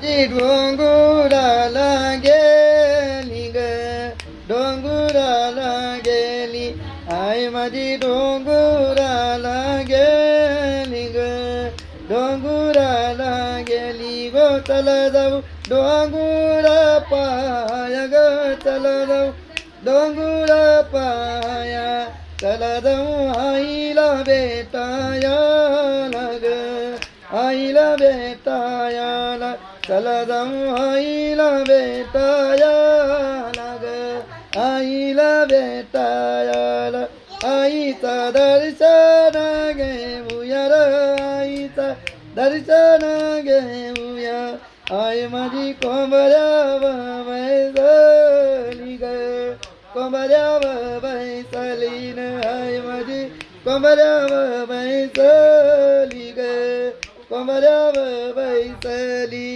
जी डोंगराला गेली ग डोंगराला गेली आई माझी डोंगराला गेली ग डोंगराला गेली गो चला जाऊ डोंगरा पाया ग चला जाऊ डोंगरा पाया चला जाऊ आईला भेटायाला ग आईला भेटायाला चला जाऊ आईला भेटायाला ग आईला भेटायाला आईचा दर्शन घेऊया र आईचा दर्शन घेऊया आई माझी कोंबड्यावर बैसली ग कोंबड्यावर बैसली न आई माझी कोंबड्यावर बैसली ग कोंबड्यावर बैसली